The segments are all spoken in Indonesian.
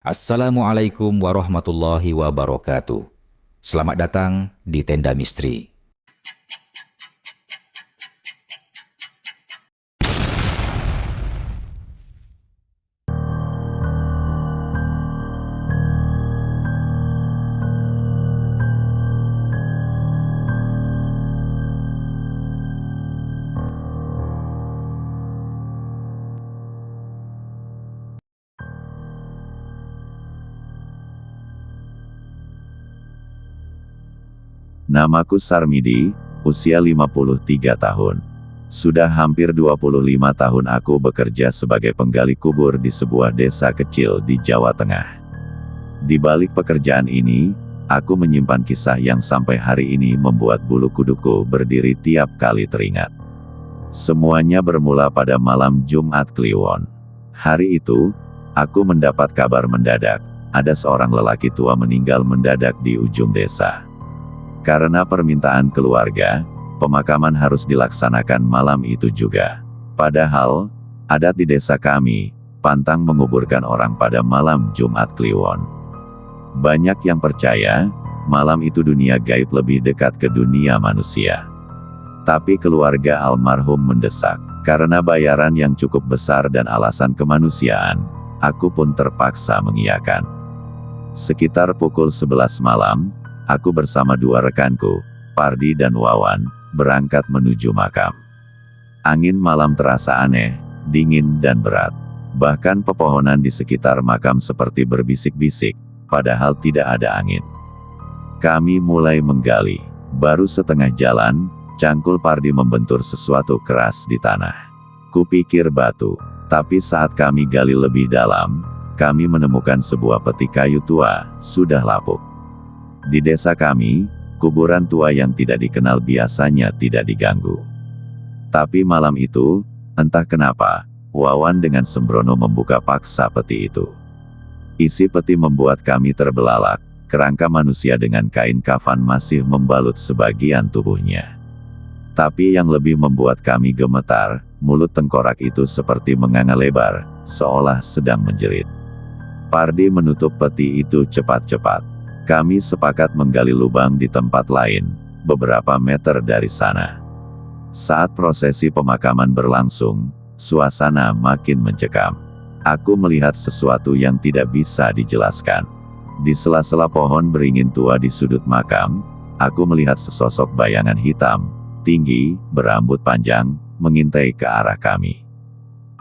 Assalamualaikum warahmatullahi wabarakatuh. Selamat datang di Tenda Misteri. Namaku Sarmidi, usia 53 tahun. Sudah hampir 25 tahun aku bekerja sebagai penggali kubur di sebuah desa kecil di Jawa Tengah. Di balik pekerjaan ini, aku menyimpan kisah yang sampai hari ini membuat bulu kuduku berdiri tiap kali teringat. Semuanya bermula pada malam Jumat Kliwon. Hari itu, aku mendapat kabar mendadak, ada seorang lelaki tua meninggal mendadak di ujung desa. Karena permintaan keluarga, pemakaman harus dilaksanakan malam itu juga. Padahal, adat di desa kami, pantang menguburkan orang pada malam Jumat Kliwon. Banyak yang percaya, malam itu dunia gaib lebih dekat ke dunia manusia. Tapi keluarga almarhum mendesak, karena bayaran yang cukup besar dan alasan kemanusiaan, aku pun terpaksa mengiyakan. Sekitar pukul 11 malam, aku bersama dua rekanku, Pardi dan Wawan, berangkat menuju makam. Angin malam terasa aneh, dingin dan berat. Bahkan pepohonan di sekitar makam seperti berbisik-bisik, padahal tidak ada angin. Kami mulai menggali. Baru setengah jalan, cangkul Pardi membentur sesuatu keras di tanah. Kupikir batu, tapi saat kami gali lebih dalam, kami menemukan sebuah peti kayu tua, sudah lapuk. Di desa kami, kuburan tua yang tidak dikenal biasanya tidak diganggu. Tapi malam itu, entah kenapa, Wawan dengan sembrono membuka paksa peti itu. Isi peti membuat kami terbelalak, kerangka manusia dengan kain kafan masih membalut sebagian tubuhnya. Tapi yang lebih membuat kami gemetar, mulut tengkorak itu seperti menganga lebar, seolah sedang menjerit. Pardi menutup peti itu cepat-cepat. Kami sepakat menggali lubang di tempat lain, beberapa meter dari sana. Saat prosesi pemakaman berlangsung, suasana makin mencekam. Aku melihat sesuatu yang tidak bisa dijelaskan. Di sela-sela pohon beringin tua di sudut makam, aku melihat sesosok bayangan hitam, tinggi, berambut panjang, mengintai ke arah kami.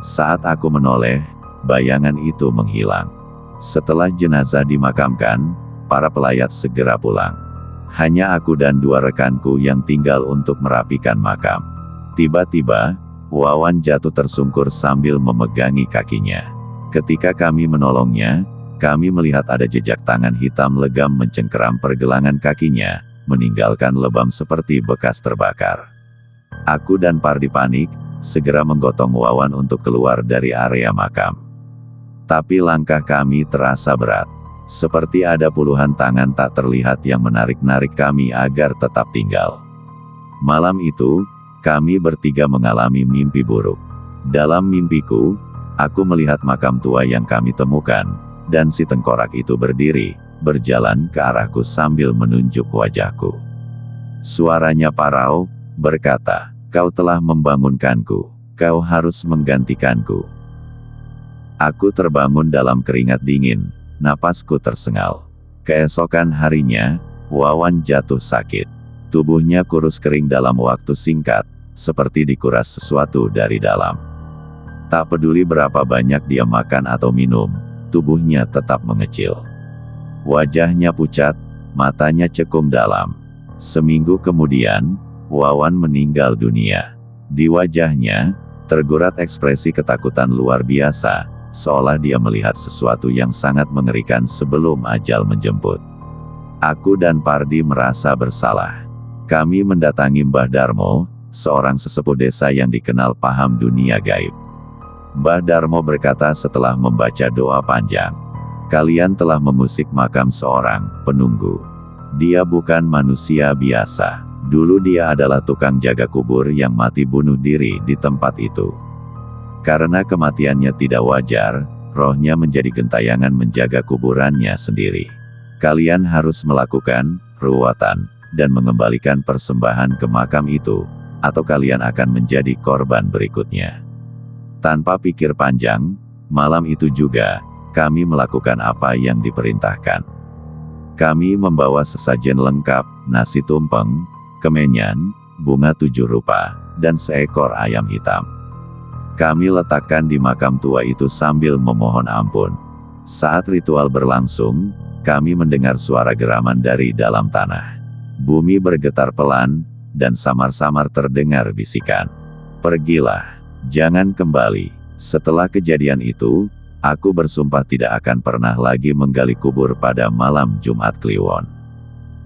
Saat aku menoleh, bayangan itu menghilang. Setelah jenazah dimakamkan, para pelayat segera pulang. Hanya aku dan dua rekanku yang tinggal untuk merapikan makam. Tiba-tiba, Wawan jatuh tersungkur sambil memegangi kakinya. Ketika kami menolongnya, kami melihat ada jejak tangan hitam legam mencengkeram pergelangan kakinya, meninggalkan lebam seperti bekas terbakar. Aku dan Pardi panik, segera menggotong Wawan untuk keluar dari area makam. Tapi langkah kami terasa berat. Seperti ada puluhan tangan tak terlihat yang menarik-narik kami agar tetap tinggal. Malam itu, kami bertiga mengalami mimpi buruk. Dalam mimpiku, aku melihat makam tua yang kami temukan, dan si tengkorak itu berdiri, berjalan ke arahku sambil menunjuk wajahku. Suaranya parau, berkata, "Kau telah membangunkanku, kau harus menggantikanku." Aku terbangun dalam keringat dingin. Napasku tersengal. Keesokan harinya, Wawan jatuh sakit. Tubuhnya kurus kering dalam waktu singkat, seperti dikuras sesuatu dari dalam. Tak peduli berapa banyak dia makan atau minum, tubuhnya tetap mengecil. Wajahnya pucat, matanya cekung dalam. Seminggu kemudian, Wawan meninggal dunia. Di wajahnya, tergurat ekspresi ketakutan luar biasa, seolah dia melihat sesuatu yang sangat mengerikan sebelum ajal menjemput. Aku dan Pardi merasa bersalah. Kami mendatangi Mbah Darmo, seorang sesepuh desa yang dikenal paham dunia gaib. Mbah Darmo berkata setelah membaca doa panjang, "Kalian telah mengusik makam seorang penunggu. Dia bukan manusia biasa. Dulu dia adalah tukang jaga kubur yang mati bunuh diri di tempat itu. Karena kematiannya tidak wajar, rohnya menjadi gentayangan menjaga kuburannya sendiri. Kalian harus melakukan ruwatan dan mengembalikan persembahan ke makam itu, atau kalian akan menjadi korban berikutnya. Tanpa pikir panjang, malam itu juga, kami melakukan apa yang diperintahkan. Kami membawa sesajen lengkap, nasi tumpeng, kemenyan, bunga 7 rupa, dan seekor ayam hitam. Kami letakkan di makam tua itu sambil memohon ampun. Saat ritual berlangsung, kami mendengar suara geraman dari dalam tanah. Bumi bergetar pelan, dan samar-samar terdengar bisikan. "Pergilah, jangan kembali." Setelah kejadian itu, aku bersumpah tidak akan pernah lagi menggali kubur pada malam Jumat Kliwon.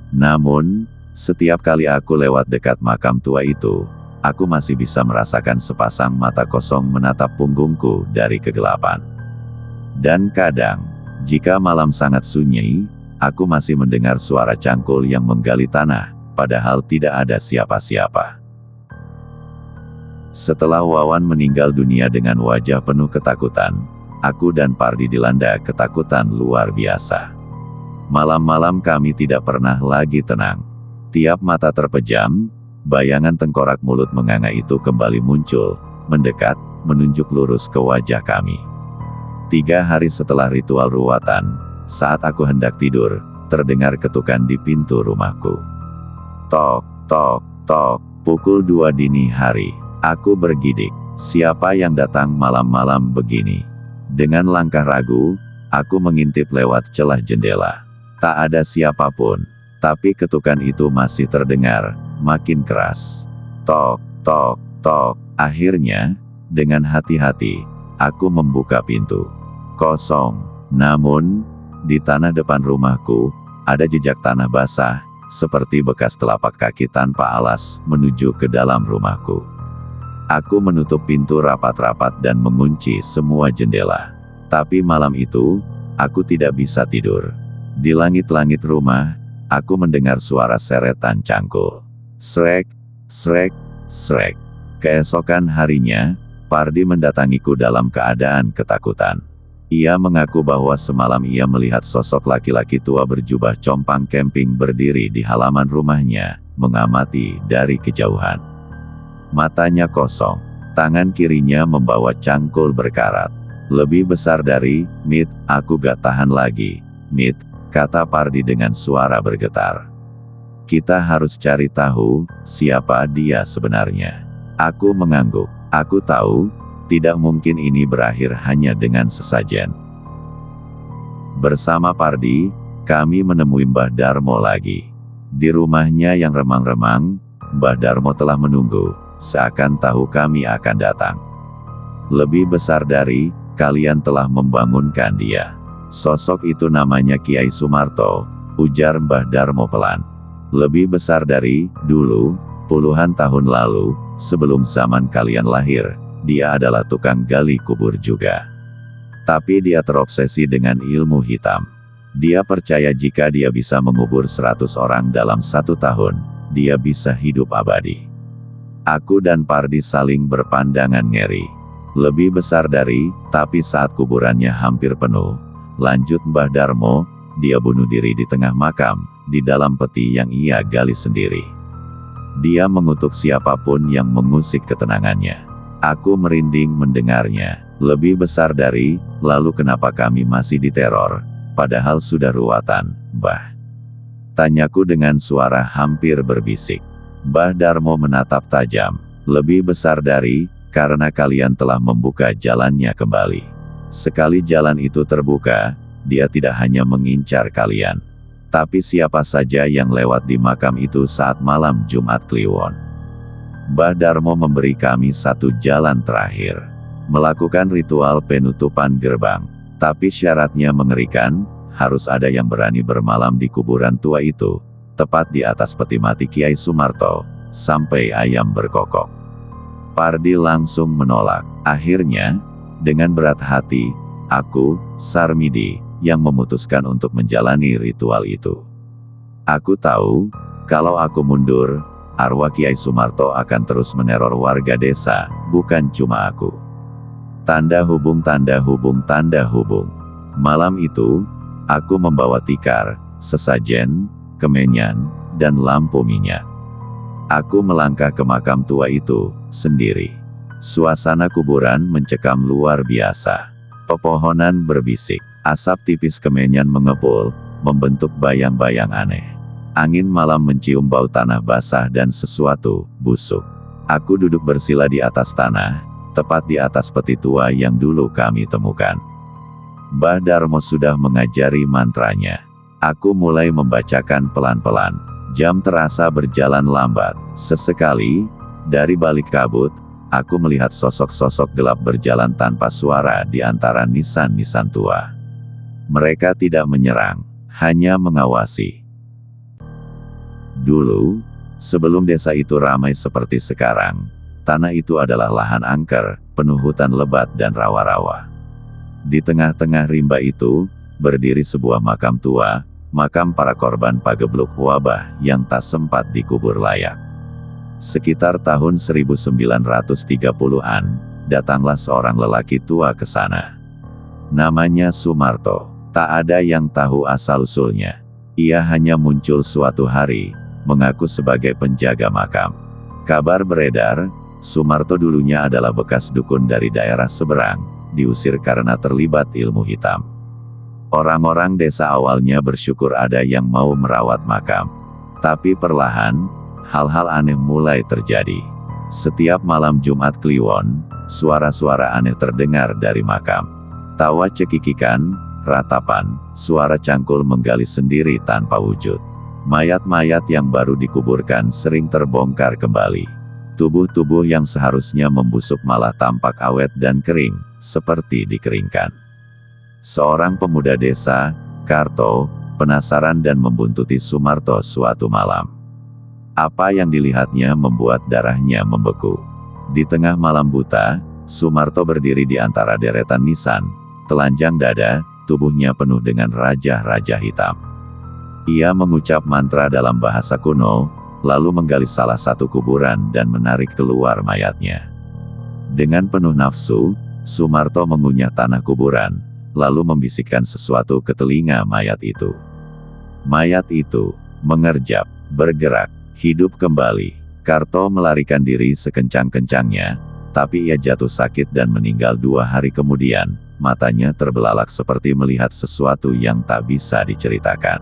Namun, setiap kali aku lewat dekat makam tua itu, aku masih bisa merasakan sepasang mata kosong menatap punggungku dari kegelapan. Dan kadang, jika malam sangat sunyi, aku masih mendengar suara cangkul yang menggali tanah, padahal tidak ada siapa-siapa. Setelah Wawan meninggal dunia dengan wajah penuh ketakutan, aku dan Pardi dilanda ketakutan luar biasa. Malam-malam kami tidak pernah lagi tenang. Tiap mata terpejam, bayangan tengkorak mulut menganga itu kembali muncul, mendekat, menunjuk lurus ke wajah kami. 3 hari setelah ritual ruwatan, saat aku hendak tidur, terdengar ketukan di pintu rumahku. Tok, tok, tok, pukul 2 dini hari. Aku bergidik, siapa yang datang malam-malam begini? Dengan langkah ragu, aku mengintip lewat celah jendela. Tak ada siapapun, tapi ketukan itu masih terdengar, makin keras. Tok, tok, tok. Akhirnya, dengan hati-hati, aku membuka pintu. Kosong. Namun, di tanah depan rumahku, ada jejak tanah basah, seperti bekas telapak kaki tanpa alas, menuju ke dalam rumahku. Aku menutup pintu rapat-rapat dan mengunci semua jendela. Tapi malam itu, aku tidak bisa tidur. Di langit-langit rumah, aku mendengar suara seretan cangkul. Srek, srek, srek. Keesokan harinya, Pardi mendatangiku dalam keadaan ketakutan. Ia mengaku bahwa semalam ia melihat sosok laki-laki tua berjubah compang camping berdiri di halaman rumahnya, mengamati dari kejauhan. Matanya kosong, tangan kirinya membawa cangkul berkarat. Lebih besar dari, "Mit, aku gak tahan lagi. Mit," kata Pardi dengan suara bergetar. "Kita harus cari tahu, siapa dia sebenarnya." Aku mengangguk. Aku tahu, tidak mungkin ini berakhir hanya dengan sesajen. Bersama Pardi, kami menemui Mbah Darmo lagi. Di rumahnya yang remang-remang, Mbah Darmo telah menunggu, seakan tahu kami akan datang. "Lebih besar dari, kalian telah membangunkan dia. Sosok itu namanya Kiai Sumarto," ujar Mbah Darmo pelan. "Lebih besar dari, dulu, puluhan tahun lalu, sebelum zaman kalian lahir, dia adalah tukang gali kubur juga. Tapi dia terobsesi dengan ilmu hitam. Dia percaya jika dia bisa mengubur 100 orang dalam 1 tahun, dia bisa hidup abadi." Aku dan Pardi saling berpandangan ngeri. "Lebih besar dari, tapi saat kuburannya hampir penuh," lanjut Mbah Darmo, "dia bunuh diri di tengah makam, di dalam peti yang ia gali sendiri. Dia mengutuk siapapun yang mengusik ketenangannya." Aku merinding mendengarnya. "Lebih besar dari, lalu kenapa kami masih diteror? Padahal sudah ruwatan, Mbah?" tanyaku dengan suara hampir berbisik. Mbah Darmo menatap tajam. "Lebih besar dari, karena kalian telah membuka jalannya kembali. Sekali jalan itu terbuka, dia tidak hanya mengincar kalian, tapi siapa saja yang lewat di makam itu saat malam Jumat Kliwon. Mbah Darmo memberi kami 1 jalan terakhir. Melakukan ritual penutupan gerbang. Tapi syaratnya mengerikan, harus ada yang berani bermalam di kuburan tua itu, tepat di atas peti mati Kiai Sumarto, sampai ayam berkokok." Pardi langsung menolak. Akhirnya, dengan berat hati, aku, Sarmidi, yang memutuskan untuk menjalani ritual itu. Aku tahu, kalau aku mundur, arwah Kiai Sumarto akan terus meneror warga desa, bukan cuma aku. Tanda hubung, tanda hubung, tanda hubung. Malam itu, aku membawa tikar, sesajen, kemenyan, dan lampu minyak. Aku melangkah ke makam tua itu, sendiri. Suasana kuburan mencekam luar biasa. Pepohonan berbisik, asap tipis kemenyan mengepul, membentuk bayang-bayang aneh. Angin malam mencium bau tanah basah dan sesuatu busuk. Aku duduk bersila di atas tanah, tepat di atas peti tua yang dulu kami temukan. Mbah Darmo sudah mengajari mantranya. Aku mulai membacakan pelan-pelan. Jam terasa berjalan lambat. Sesekali, dari balik kabut, aku melihat sosok-sosok gelap berjalan tanpa suara di antara nisan-nisan tua. Mereka tidak menyerang, hanya mengawasi. Dulu, sebelum desa itu ramai seperti sekarang, tanah itu adalah lahan angker, penuh hutan lebat dan rawa-rawa. Di tengah-tengah rimba itu, berdiri sebuah makam tua, makam para korban pagebluk wabah yang tak sempat dikubur layak. Sekitar tahun 1930-an, datanglah seorang lelaki tua ke sana. Namanya Sumarto. Tak ada yang tahu asal-usulnya. Ia hanya muncul suatu hari, mengaku sebagai penjaga makam. Kabar beredar, Sumarto dulunya adalah bekas dukun dari daerah seberang, diusir karena terlibat ilmu hitam. Orang-orang desa awalnya bersyukur ada yang mau merawat makam. Tapi perlahan, hal-hal aneh mulai terjadi. Setiap malam Jumat Kliwon, suara-suara aneh terdengar dari makam. Tawa cekikikan, ratapan, suara cangkul menggali sendiri tanpa wujud. Mayat-mayat yang baru dikuburkan sering terbongkar kembali. Tubuh-tubuh yang seharusnya membusuk malah tampak awet dan kering, seperti dikeringkan. Seorang pemuda desa, Karto, penasaran dan membuntuti Sumarto suatu malam. Apa yang dilihatnya membuat darahnya membeku. Di tengah malam buta, Sumarto berdiri di antara deretan nisan, telanjang dada, tubuhnya penuh dengan rajah-rajah hitam. Ia mengucap mantra dalam bahasa kuno, lalu menggali salah satu kuburan dan menarik keluar mayatnya. Dengan penuh nafsu, Sumarto mengunyah tanah kuburan, lalu membisikkan sesuatu ke telinga mayat itu. Mayat itu mengerjap, bergerak, hidup kembali. Karto melarikan diri sekencang-kencangnya, tapi ia jatuh sakit dan meninggal 2 hari kemudian. Matanya terbelalak seperti melihat sesuatu yang tak bisa diceritakan.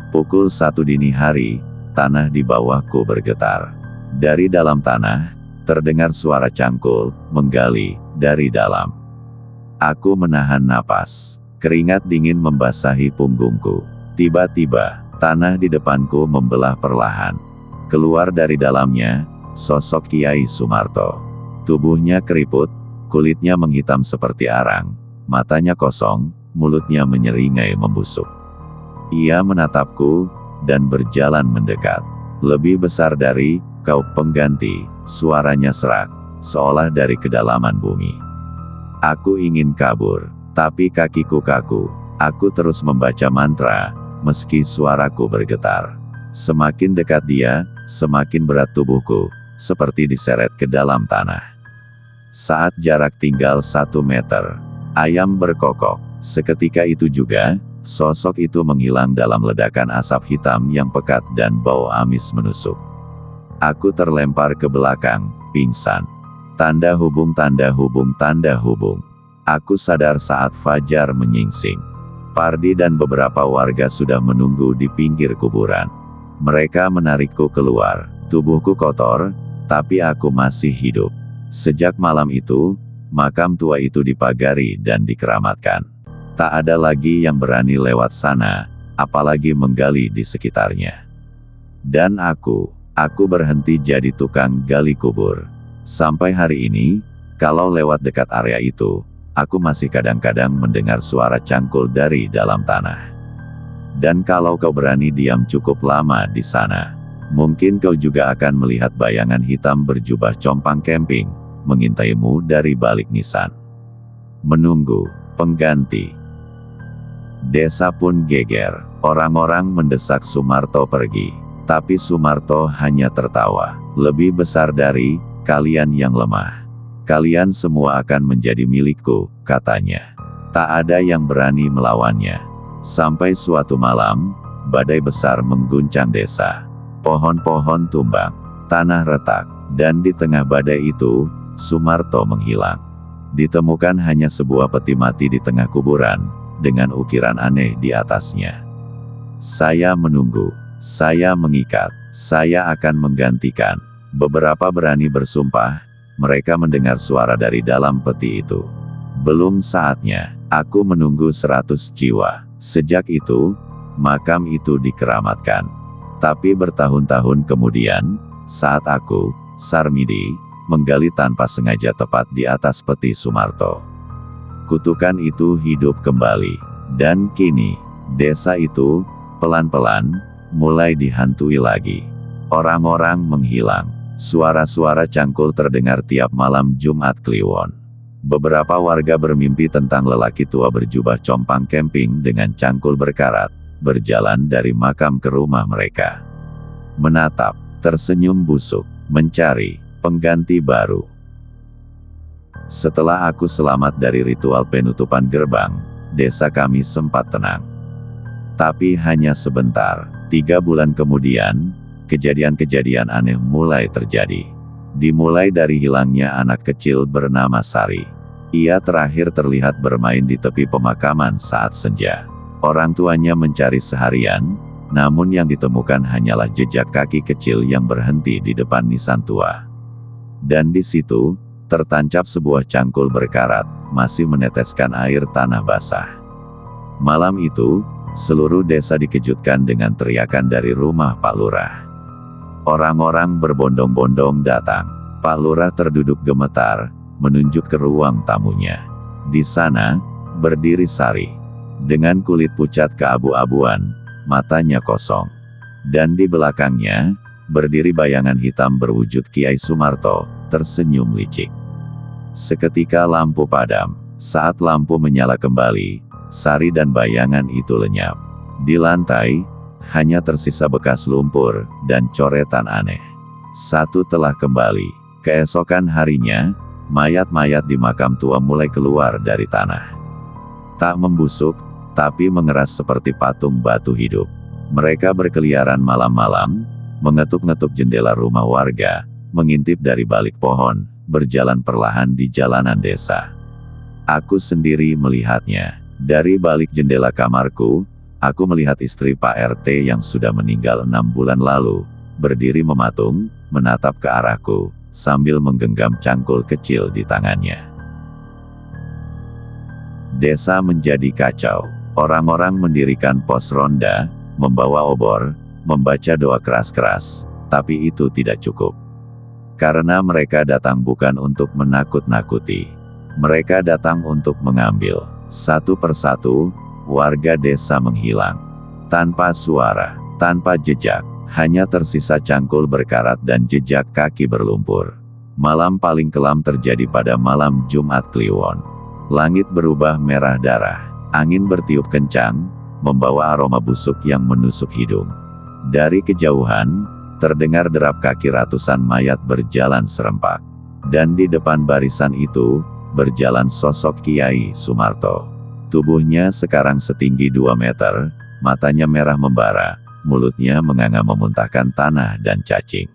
Pukul 1 dini hari, tanah di bawahku bergetar. Dari dalam tanah, terdengar suara cangkul, menggali, dari dalam. Aku menahan napas. Keringat dingin membasahi punggungku. Tiba-tiba, tanah di depanku membelah perlahan. Keluar dari dalamnya, sosok Kiai Sumarto. Tubuhnya keriput, kulitnya menghitam seperti arang, matanya kosong, mulutnya menyeringai membusuk. Ia menatapku, dan berjalan mendekat. Lebih besar dari, kau pengganti, suaranya serak, seolah dari kedalaman bumi. Aku ingin kabur, tapi kakiku kaku. Aku terus membaca mantra, meski suaraku bergetar. Semakin dekat dia, semakin berat tubuhku, seperti diseret ke dalam tanah. Saat jarak tinggal 1 meter, ayam berkokok. Seketika itu juga, sosok itu menghilang dalam ledakan asap hitam yang pekat dan bau amis menusuk. Aku terlempar ke belakang, pingsan. Tanda hubung, tanda hubung, tanda hubung. Aku sadar saat fajar menyingsing. Pardi dan beberapa warga sudah menunggu di pinggir kuburan. Mereka menarikku keluar. Tubuhku kotor, tapi aku masih hidup. Sejak malam itu, makam tua itu dipagari dan dikeramatkan. Tak ada lagi yang berani lewat sana, apalagi menggali di sekitarnya. Dan aku berhenti jadi tukang gali kubur. Sampai hari ini, kalau lewat dekat area itu, aku masih kadang-kadang mendengar suara cangkul dari dalam tanah. Dan kalau kau berani diam cukup lama di sana, mungkin kau juga akan melihat bayangan hitam berjubah compang camping, mengintaimu dari balik nisan. Menunggu pengganti. Desa pun geger. Orang-orang mendesak Sumarto pergi. Tapi Sumarto hanya tertawa. Lebih besar dari kalian yang lemah. Kalian semua akan menjadi milikku, katanya. Tak ada yang berani melawannya. Sampai suatu malam, badai besar mengguncang desa. Pohon-pohon tumbang, tanah retak, dan di tengah badai itu, Sumarto menghilang. Ditemukan hanya sebuah peti mati di tengah kuburan, dengan ukiran aneh di atasnya. Saya menunggu, saya mengikat, saya akan menggantikan. Beberapa berani bersumpah, mereka mendengar suara dari dalam peti itu. Belum saatnya, aku menunggu 100 jiwa. Sejak itu, makam itu dikeramatkan. Tapi bertahun-tahun kemudian, saat aku, Sarmidi, menggali tanpa sengaja tepat di atas peti Sumarto, kutukan itu hidup kembali. Dan kini, desa itu, pelan-pelan, mulai dihantui lagi. Orang-orang menghilang. Suara-suara cangkul terdengar tiap malam Jumat Kliwon. Beberapa warga bermimpi tentang lelaki tua berjubah compang camping dengan cangkul berkarat, berjalan dari makam ke rumah mereka. Menatap, tersenyum busuk, mencari pengganti baru. Setelah aku selamat dari ritual penutupan gerbang, desa kami sempat tenang. Tapi hanya sebentar. 3 bulan kemudian, kejadian-kejadian aneh mulai terjadi. Dimulai dari hilangnya anak kecil bernama Sari. Ia terakhir terlihat bermain di tepi pemakaman saat senja. Orang tuanya mencari seharian, namun yang ditemukan hanyalah jejak kaki kecil yang berhenti di depan nisan tua. Dan di situ, tertancap sebuah cangkul berkarat, masih meneteskan air tanah basah. Malam itu, seluruh desa dikejutkan dengan teriakan dari rumah Pak Lurah. Orang-orang berbondong-bondong datang. Pak Lurah terduduk gemetar, menunjuk ke ruang tamunya. Di sana, berdiri Sari. Dengan kulit pucat keabu-abuan, matanya kosong. Dan di belakangnya, berdiri bayangan hitam berwujud Kiai Sumarto, tersenyum licik. Seketika lampu padam. Saat lampu menyala kembali, Sari dan bayangan itu lenyap. Di lantai, hanya tersisa bekas lumpur, dan coretan aneh. Satu telah kembali. Keesokan harinya, mayat-mayat di makam tua mulai keluar dari tanah. Tak membusuk, tapi mengeras seperti patung batu hidup. Mereka berkeliaran malam-malam, mengetuk-ngetuk jendela rumah warga, mengintip dari balik pohon, berjalan perlahan di jalanan desa. Aku sendiri melihatnya. Dari balik jendela kamarku, aku melihat istri Pak RT yang sudah meninggal 6 bulan lalu, berdiri mematung, menatap ke arahku, sambil menggenggam cangkul kecil di tangannya. Desa menjadi kacau. Orang-orang mendirikan pos ronda, membawa obor, membaca doa keras-keras, tapi itu tidak cukup. Karena mereka datang bukan untuk menakut-nakuti. Mereka datang untuk mengambil. Satu persatu, warga desa menghilang. Tanpa suara, tanpa jejak, hanya tersisa cangkul berkarat dan jejak kaki berlumpur. Malam paling kelam terjadi pada malam Jumat Kliwon. Langit berubah merah darah. Angin bertiup kencang, membawa aroma busuk yang menusuk hidung. Dari kejauhan, terdengar derap kaki ratusan mayat berjalan serempak. Dan di depan barisan itu, berjalan sosok Kiai Sumarto. Tubuhnya sekarang setinggi 2 meter, matanya merah membara, mulutnya menganga memuntahkan tanah dan cacing.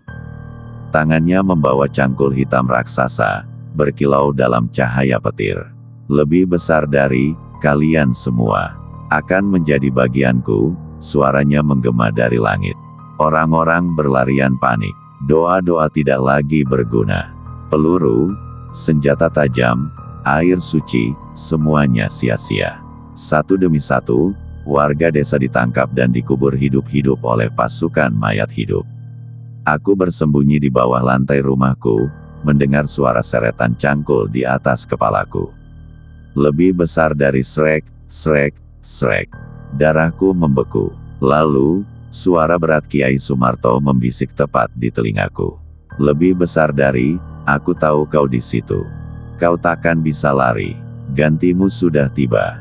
Tangannya membawa cangkul hitam raksasa, berkilau dalam cahaya petir. Lebih besar dari kalian semua, akan menjadi bagianku, suaranya menggema dari langit. Orang-orang berlarian panik, doa-doa tidak lagi berguna. Peluru, senjata tajam, air suci, semuanya sia-sia. Satu demi satu, warga desa ditangkap dan dikubur hidup-hidup oleh pasukan mayat hidup. Aku bersembunyi di bawah lantai rumahku, mendengar suara seretan cangkul di atas kepalaku. Lebih besar dari srek, srek, srek. Darahku membeku. Lalu, suara berat Kiai Sumarto membisik tepat di telingaku. Lebih besar dari, aku tahu kau di situ. Kau takkan bisa lari. Gantimu sudah tiba.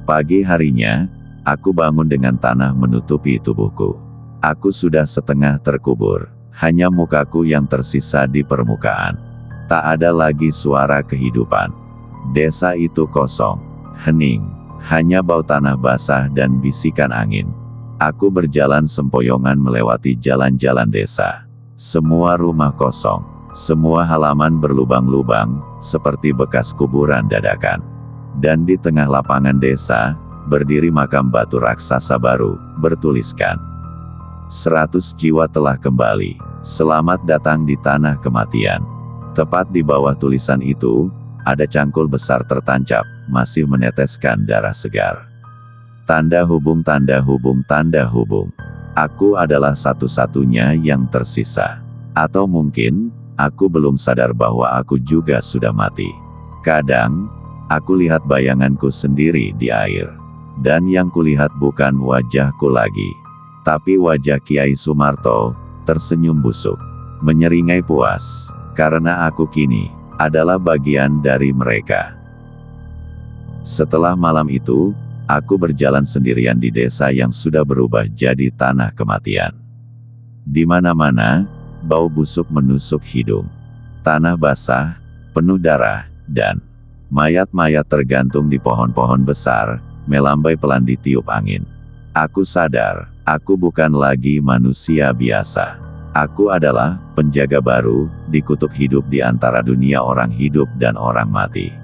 Pagi harinya, aku bangun dengan tanah menutupi tubuhku. Aku sudah setengah terkubur. Hanya mukaku yang tersisa di permukaan. Tak ada lagi suara kehidupan. Desa itu kosong, hening, hanya bau tanah basah dan bisikan angin. Aku berjalan sempoyongan melewati jalan-jalan desa. Semua rumah kosong, semua halaman berlubang-lubang, seperti bekas kuburan dadakan. Dan di tengah lapangan desa, berdiri makam batu raksasa baru, bertuliskan, 100 jiwa telah kembali, selamat datang di tanah kematian. Tepat di bawah tulisan itu, ada cangkul besar tertancap, masih meneteskan darah segar. Tanda hubung, tanda hubung, tanda hubung. Aku adalah satu-satunya yang tersisa. Atau mungkin, aku belum sadar bahwa aku juga sudah mati. Kadang, aku lihat bayanganku sendiri di air. Dan yang kulihat bukan wajahku lagi, tapi wajah Kiai Sumarto, tersenyum busuk, menyeringai puas, karena aku kini adalah bagian dari mereka. Setelah malam itu, aku berjalan sendirian di desa yang sudah berubah jadi tanah kematian. Di mana-mana, bau busuk menusuk hidung. Tanah basah, penuh darah, dan mayat-mayat tergantung di pohon-pohon besar, melambai pelan ditiup angin. Aku sadar, aku bukan lagi manusia biasa. Aku adalah penjaga baru, dikutuk hidup di antara dunia orang hidup dan orang mati.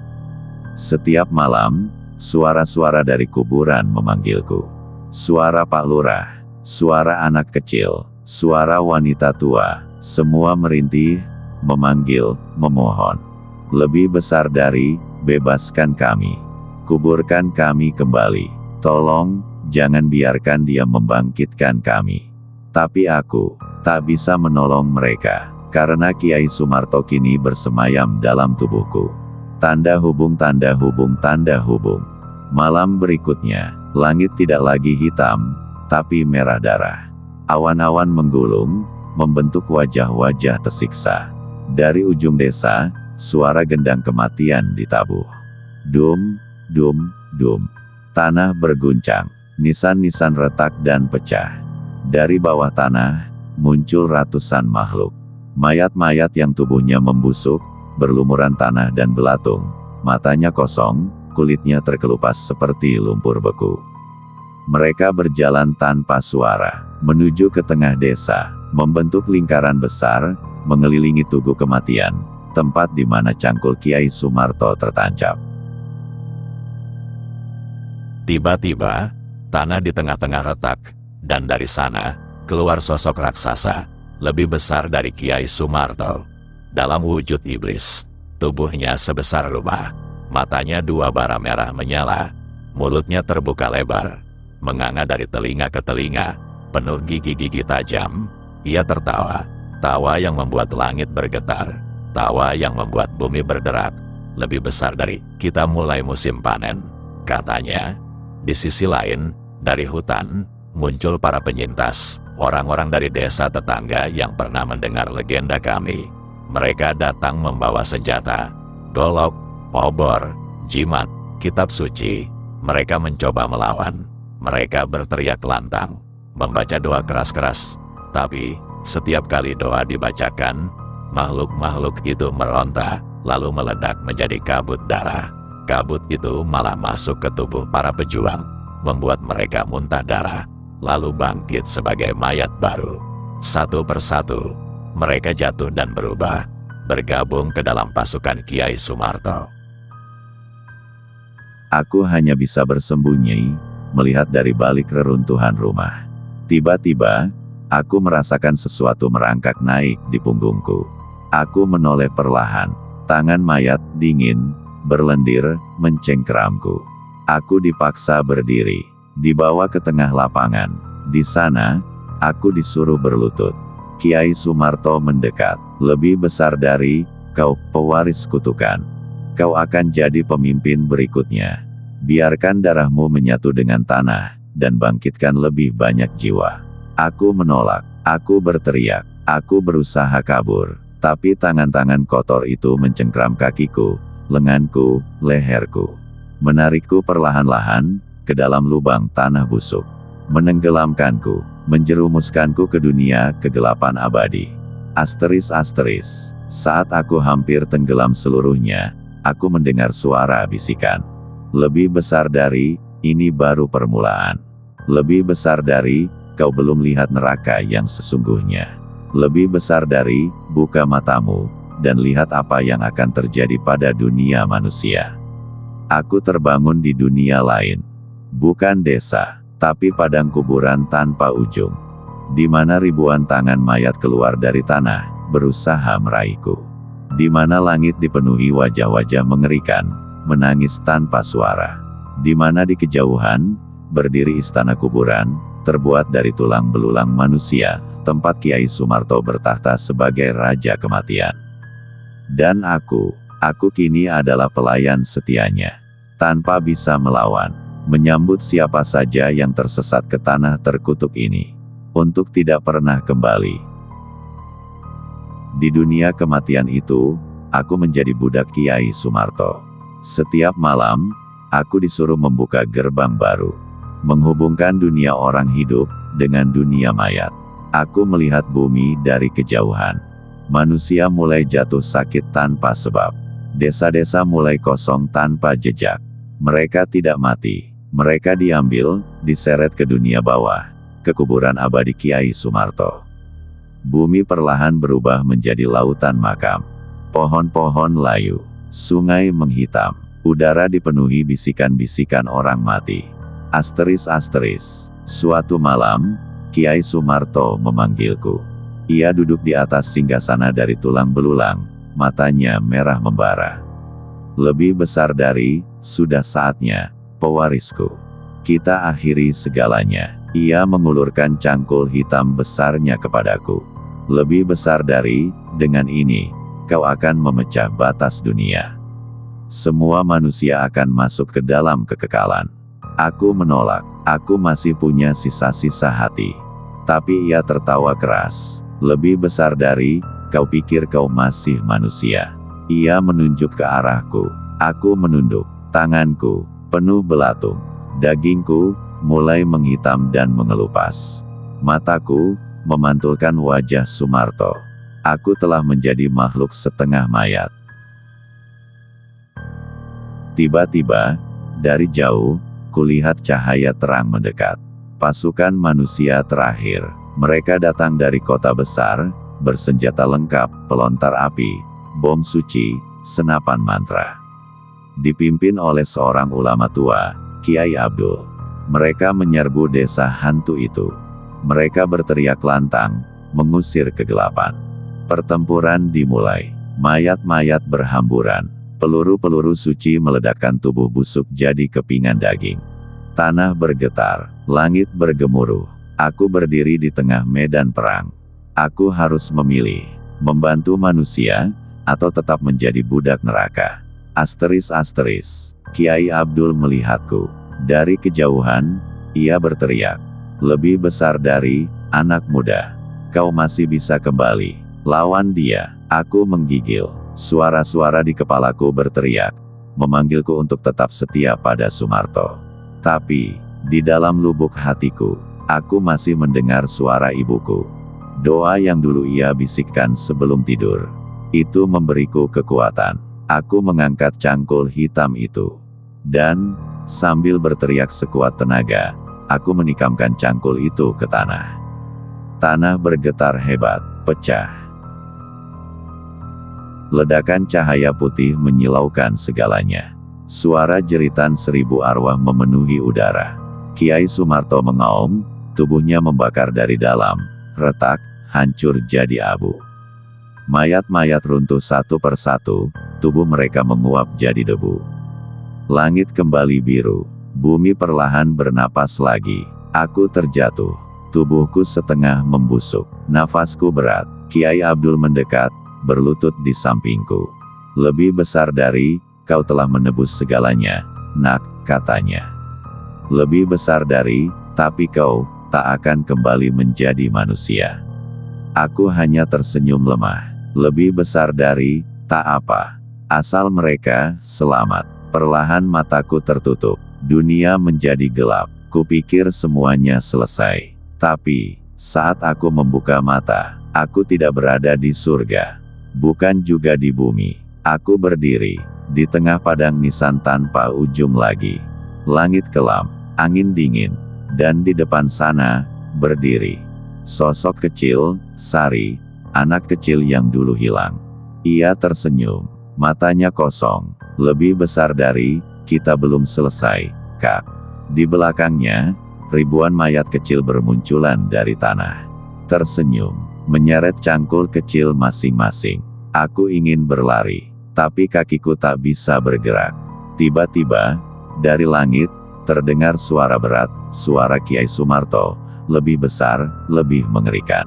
Setiap malam, suara-suara dari kuburan memanggilku. Suara Pak Lurah, suara anak kecil, suara wanita tua, semua merintih, memanggil, memohon. Lebih besar dari, bebaskan kami. Kuburkan kami kembali. Tolong, jangan biarkan dia membangkitkan kami. Tapi aku tak bisa menolong mereka, karena Kiai Sumarto kini bersemayam dalam tubuhku. Tanda hubung, tanda hubung, tanda hubung. Malam berikutnya, langit tidak lagi hitam, tapi merah darah. Awan-awan menggulung, membentuk wajah-wajah tersiksa. Dari ujung desa, suara gendang kematian ditabuh. Dum, dum, dum. Tanah berguncang, nisan-nisan retak dan pecah. Dari bawah tanah, muncul ratusan makhluk. Mayat-mayat yang tubuhnya membusuk, berlumuran tanah dan belatung. Matanya kosong, kulitnya terkelupas seperti lumpur beku. Mereka berjalan tanpa suara, menuju ke tengah desa, membentuk lingkaran besar, mengelilingi tugu kematian, tempat di mana cangkul Kiai Sumarto tertancap. Tiba-tiba, tanah di tengah-tengah retak, dan dari sana, keluar sosok raksasa, lebih besar dari Kiai Sumarto. Dalam wujud iblis, tubuhnya sebesar rumah, matanya 2 bara merah menyala, mulutnya terbuka lebar, menganga dari telinga ke telinga, penuh gigi-gigi tajam. Ia tertawa, tawa yang membuat langit bergetar, tawa yang membuat bumi berderak, lebih besar dari kita mulai musim panen, katanya. Di sisi lain, dari hutan, muncul para penyintas, orang-orang dari desa tetangga yang pernah mendengar legenda kami. Mereka datang membawa senjata, golok, obor, jimat, kitab suci. Mereka mencoba melawan. Mereka berteriak lantang, membaca doa keras-keras. Tapi, setiap kali doa dibacakan, makhluk-makhluk itu meronta, lalu meledak menjadi kabut darah. Kabut itu malah masuk ke tubuh para pejuang, membuat mereka muntah darah, lalu bangkit sebagai mayat baru. Satu persatu, mereka jatuh dan berubah, bergabung ke dalam pasukan Kiai Sumarto. Aku hanya bisa bersembunyi, melihat dari balik reruntuhan rumah. Tiba-tiba, aku merasakan sesuatu merangkak naik di punggungku. Aku menoleh perlahan, tangan mayat, dingin, berlendir, mencengkeramku. Aku dipaksa berdiri, dibawa ke tengah lapangan. Di sana, aku disuruh berlutut. Kiai Sumarto mendekat, lebih besar dari, kau, pewaris kutukan. Kau akan jadi pemimpin berikutnya. Biarkan darahmu menyatu dengan tanah, dan bangkitkan lebih banyak jiwa. Aku menolak, aku berteriak, aku berusaha kabur. Tapi tangan-tangan kotor itu mencengkram kakiku, lenganku, leherku. Menarikku perlahan-lahan, ke dalam lubang tanah busuk. Menenggelamkanku, menjerumuskanku ke dunia kegelapan abadi. Asteris-asteris, Saat aku hampir tenggelam seluruhnya, aku mendengar suara bisikan. Lebih besar dari, ini baru permulaan. Lebih besar dari, kau belum lihat neraka yang sesungguhnya. Lebih besar dari, buka matamu, dan lihat apa yang akan terjadi pada dunia manusia. Aku terbangun di dunia lain. Bukan desa, tapi padang kuburan tanpa ujung. Di mana ribuan tangan mayat keluar dari tanah, berusaha meraihku. Di mana langit dipenuhi wajah-wajah mengerikan, menangis tanpa suara. Di mana di kejauhan, berdiri istana kuburan, terbuat dari tulang belulang manusia, tempat Kiai Sumarto bertahta sebagai Raja Kematian. Dan aku kini adalah pelayan setianya. Tanpa bisa melawan, menyambut siapa saja yang tersesat ke tanah terkutuk ini. Untuk tidak pernah kembali. Di dunia kematian itu, aku menjadi budak Kiai Sumarto. Setiap malam, aku disuruh membuka gerbang baru. Menghubungkan dunia orang hidup dengan dunia mayat. Aku melihat bumi dari kejauhan. Manusia mulai jatuh sakit tanpa sebab. Desa-desa mulai kosong tanpa jejak. Mereka tidak mati. Mereka diambil, diseret ke dunia bawah. Ke kuburan abadi Kiai Sumarto. Bumi perlahan berubah menjadi lautan makam. Pohon-pohon layu. Sungai menghitam. Udara dipenuhi bisikan-bisikan orang mati. Asteris-asteris. Suatu malam, Kiai Sumarto memanggilku. Ia duduk di atas singgasana dari tulang belulang. Matanya merah membara. Lebih besar dari, sudah saatnya, pewarisku. Kita akhiri segalanya. Ia mengulurkan cangkul hitam besarnya kepadaku. Lebih besar dari, dengan ini, kau akan memecah batas dunia. Semua manusia akan masuk ke dalam kekekalan. Aku menolak, aku masih punya sisa-sisa hati. Tapi ia tertawa keras. Lebih besar dari, kau pikir kau masih manusia. Ia menunjuk ke arahku. Aku menunduk, tanganku penuh belatung. Dagingku mulai menghitam dan mengelupas. Mataku memantulkan wajah Sumarto. Aku telah menjadi makhluk setengah mayat. Tiba-tiba, dari jauh, kulihat cahaya terang mendekat. Pasukan manusia terakhir. Mereka datang dari kota besar, bersenjata lengkap, pelontar api, bom suci, senapan mantra. Dipimpin oleh seorang ulama tua, Kiai Abdul. Mereka menyerbu desa hantu itu. Mereka berteriak lantang, mengusir kegelapan. Pertempuran dimulai. Mayat-mayat berhamburan. Peluru-peluru suci meledakkan tubuh busuk jadi kepingan daging. Tanah bergetar, langit bergemuruh. Aku berdiri di tengah medan perang. Aku harus memilih, membantu manusia, atau tetap menjadi budak neraka. Asteris-asteris. Kiai Abdul melihatku. Dari kejauhan, ia berteriak. Lebih besar dari, anak muda. Kau masih bisa kembali. Lawan dia. Aku menggigil. Suara-suara di kepalaku berteriak. Memanggilku untuk tetap setia pada Sumarto. Tapi, di dalam lubuk hatiku, aku masih mendengar suara ibuku. Doa yang dulu ia bisikkan sebelum tidur. Itu memberiku kekuatan. Aku mengangkat cangkul hitam itu. Dan, sambil berteriak sekuat tenaga, aku menikamkan cangkul itu ke tanah. Tanah bergetar hebat, pecah. Ledakan cahaya putih menyilaukan segalanya. Suara jeritan 1000 arwah memenuhi udara. Kiai Sumarto mengaum, tubuhnya membakar dari dalam, retak, hancur jadi abu. Mayat-mayat runtuh satu persatu, tubuh mereka menguap jadi debu. Langit kembali biru, bumi perlahan bernapas lagi. Aku terjatuh, tubuhku setengah membusuk, nafasku berat. Kiai Abdul mendekat, berlutut di sampingku. Lebih besar dari, kau telah menebus segalanya, nak, katanya. Lebih besar dari, tapi kau tak akan kembali menjadi manusia. Aku hanya tersenyum lemah. Lebih besar dari, tak apa. Asal mereka selamat. Perlahan mataku tertutup. Dunia menjadi gelap. Kupikir semuanya selesai. Tapi, saat aku membuka mata, aku tidak berada di surga. bukan juga di bumi. Aku berdiri di tengah padang nisan tanpa ujung lagi. Langit kelam, angin dingin, dan di depan sana, berdiri sosok kecil, Sari, anak kecil yang dulu hilang. Ia tersenyum, matanya kosong, lebih besar dari, kita belum selesai, Kak. Di belakangnya, ribuan mayat kecil bermunculan dari tanah. Tersenyum, menyeret cangkul kecil masing-masing. Aku ingin berlari, tapi kakiku tak bisa bergerak. Tiba-tiba, dari langit, terdengar suara berat, suara Kiai Sumarto, lebih besar, lebih mengerikan.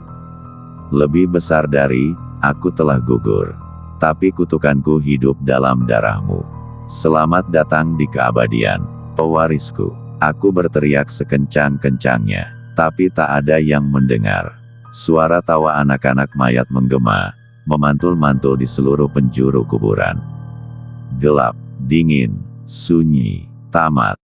Lebih besar dari, aku telah gugur. Tapi kutukanku hidup dalam darahmu. Selamat datang di keabadian, pewarisku. Aku berteriak sekencang-kencangnya, tapi tak ada yang mendengar. Suara tawa anak-anak mayat menggema, memantul-mantul di seluruh penjuru kuburan. Gelap, dingin, sunyi, tamat.